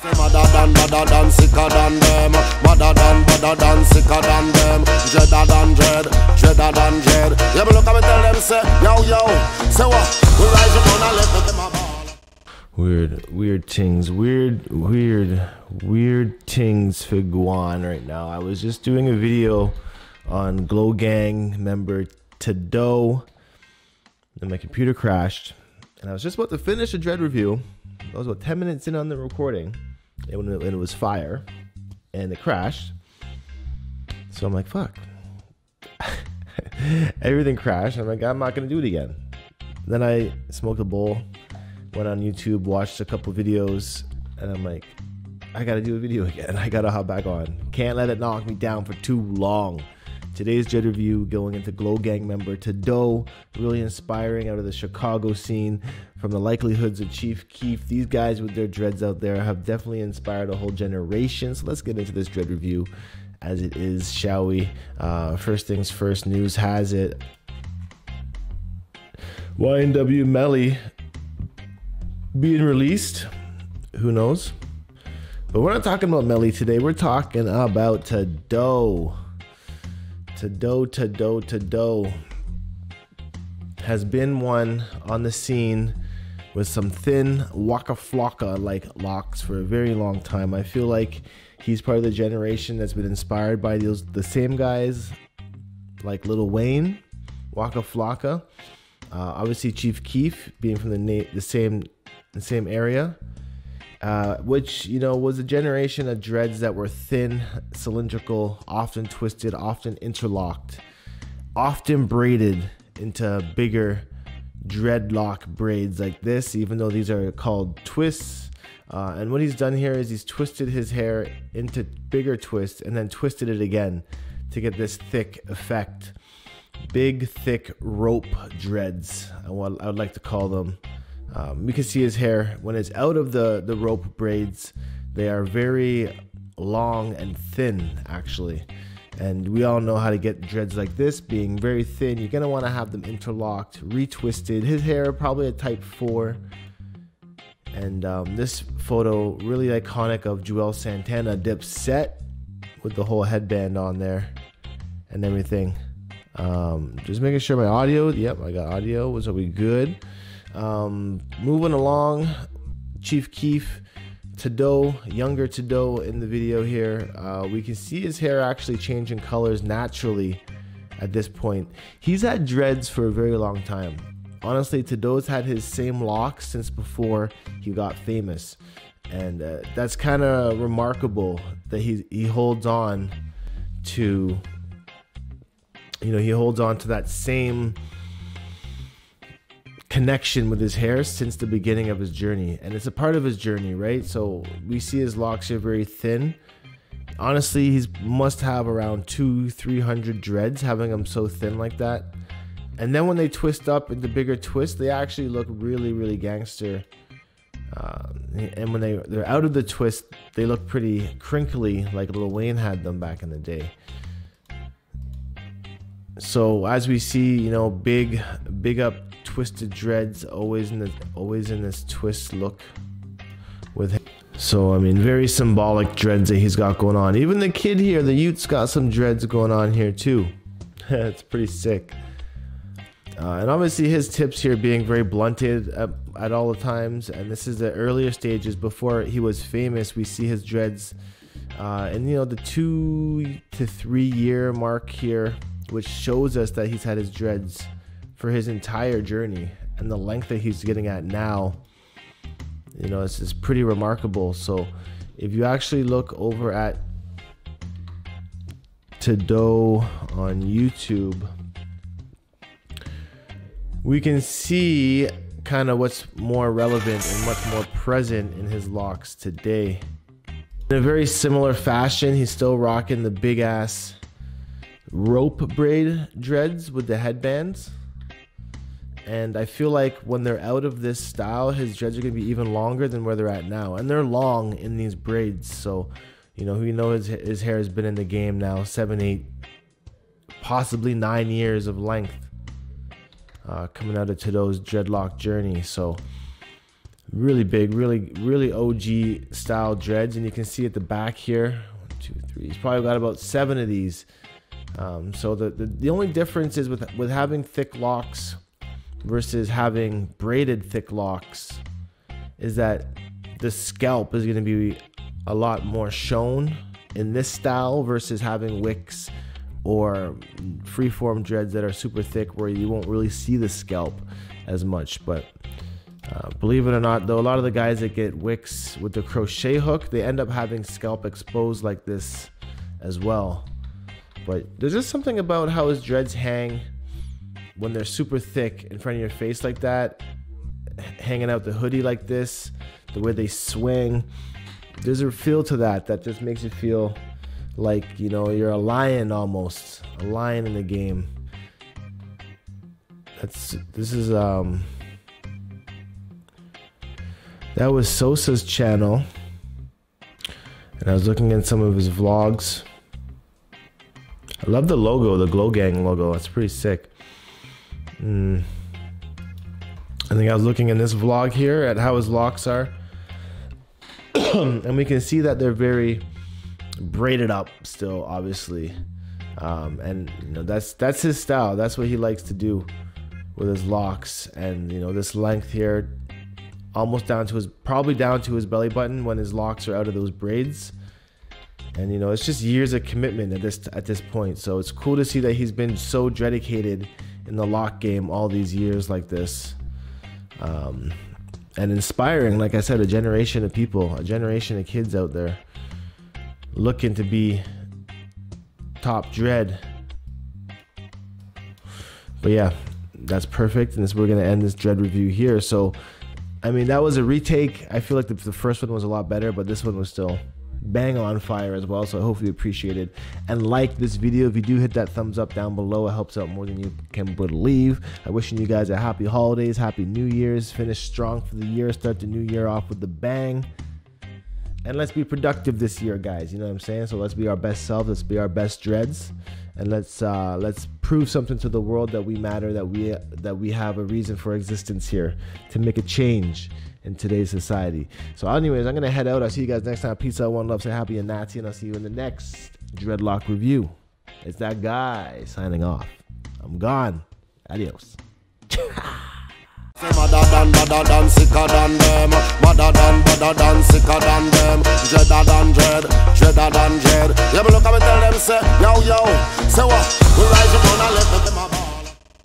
Madder than, sicker than them. Madder than, sicker than them. Dreader than dread, dreader than dread. Yeah, but look at me tell them, say, yo, say what? We rise up on a left, them a ball. Weird things for Guan right now. I was just doing a video on Glow Gang member Tadoe, and my computer crashed, and I was just about to finish a Dread review. I was about 10 minutes in on the recording, and it was fire, and it crashed. So I'm like, fuck. Everything crashed. I'm like, I'm not gonna do it again. Then I smoked a bowl, went on YouTube, watched a couple videos, and I'm like, I gotta do a video again. I gotta hop back on. Can't let it knock me down for too long. Today's Dread review going into Glow Gang member Tadoe, really inspiring out of the Chicago scene, from the likelihoods of Chief Keef. These guys with their dreads out there have definitely inspired a whole generation. So let's get into this Dread review as it is, shall we? First things first, news has it YNW Melly being released. Who knows? But we're not talking about Melly today. We're talking about Tadoe. Tadoe has been one on the scene with some thin Waka Flocka like locks for a very long time. I feel like he's part of the generation that's been inspired by the same guys like Lil Wayne, Waka Flocka, obviously Chief Keef being from the same area, which, you know, was a generation of dreads that were thin, cylindrical, often twisted, often interlocked, often braided into bigger dreadlock braids like this, even though these are called twists. And what he's done here is he's twisted his hair into bigger twists and then twisted it again to get this thick effect. Big, thick rope dreads, what I would like to call them. You can see his hair when it's out of the rope braids. They are very long and thin, actually. And we all know how to get dreads like this, being very thin. You're gonna want to have them interlocked, retwisted. His hair probably a type 4. And this photo really iconic of Joel Santana, Dipset, with the whole headband on there and everything. Just making sure my audio, yep, I got audio. Was, are we good? Moving along, Chief Keef, Tadoe, younger Tadoe in the video here. We can see his hair actually changing colors naturally at this point. He's had dreads for a very long time. Honestly, Tadoe's had his same locks since before he got famous, and that's kind of remarkable that he holds on to, you know, he holds on to that same connection with his hair since the beginning of his journey, and it's a part of his journey, right? So we see his locks are very thin. Honestly, he must have around 200-300 dreads, having them so thin like that. And then when they twist up into bigger twists, they actually look really gangster. And when they're out of the twist, they look pretty crinkly, like Lil Wayne had them back in the day. So as we see, you know, big up twisted dreads, always in this twist look with him. So I mean, very symbolic dreads that he's got going on. Even the kid here, the youth's got some dreads going on here too. It's pretty sick. And obviously his tips here being very blunted at all the times, and this is the earlier stages before he was famous. We see his dreads and, you know, the 2 to 3 year mark here, which shows us that he's had his dreads for his entire journey, and the length that he's getting at now, you know, it's pretty remarkable. So if you actually look over at Tadoe on YouTube, we can see kind of what's more relevant and much more present in his locks today. In a very similar fashion, he's still rocking the big ass rope braid dreads with the headbands. And I feel like when they're out of this style, his dreads are going to be even longer than where they're at now. And they're long in these braids. So, you know, we know his hair has been in the game now 7, 8, possibly 9 years of length. Coming out of Tadoe's dreadlock journey. So Really big, really OG style dreads, and you can see at the back here, 1, 2, 3. He's probably got about 7 of these. So the only difference is with having thick locks versus having braided thick locks is that the scalp is going to be a lot more shown in this style versus having wicks or freeform dreads that are super thick where you won't really see the scalp as much. But believe it or not, though, a lot of the guys that get wicks with the crochet hook, they end up having scalp exposed like this as well. But there's just something about how his dreads hang when they're super thick in front of your face like that, hanging out the hoodie like this, the way they swing. There's a feel to that just makes you feel like, you know, you're a lion almost, a lion in the game. That was Sosa's channel, and I was looking at some of his vlogs. I love the logo, the Glow Gang logo. It's pretty sick. I think I was looking in this vlog here at how his locks are. And we can see that they're very braided up still, obviously. And you know, that's his style. That's what he likes to do with his locks. And you know, this length here, almost probably down to his belly button when his locks are out of those braids. And you know, it's just years of commitment at this point. So it's cool to see that he's been so dedicated in the lock game all these years like this. And inspiring, like I said, a generation of people, a generation of kids out there looking to be top dread. But yeah, that's perfect. And we're going to end this dread review here. So, I mean, that was a retake. I feel like the first one was a lot better, but this one was still bang on fire as well. So I hope you appreciate it and like this video. If you do, hit that thumbs up down below. It helps out more than you can believe. I'm wishing you guys a happy holidays, happy New Year's. Finish strong for the year. Start the new year off with the bang. And let's be productive this year, guys. You know what I'm saying? So let's be our best self. Let's be our best dreads. And let's prove something to the world that we matter, that we have a reason for existence here to make a change in today's society. So anyways, I'm gonna head out. I'll see you guys next time. Peace out, one love, say happy and Nazi, and I'll see you in the next Dreadlock review. It's that guy signing off. I'm gone. Adios. Badder than, sicker than them. Badder than, sicker than them. Dreader than dread, dreader than dread. Yeah, but look at me tell them, say, yo, say what? We rise up on and let them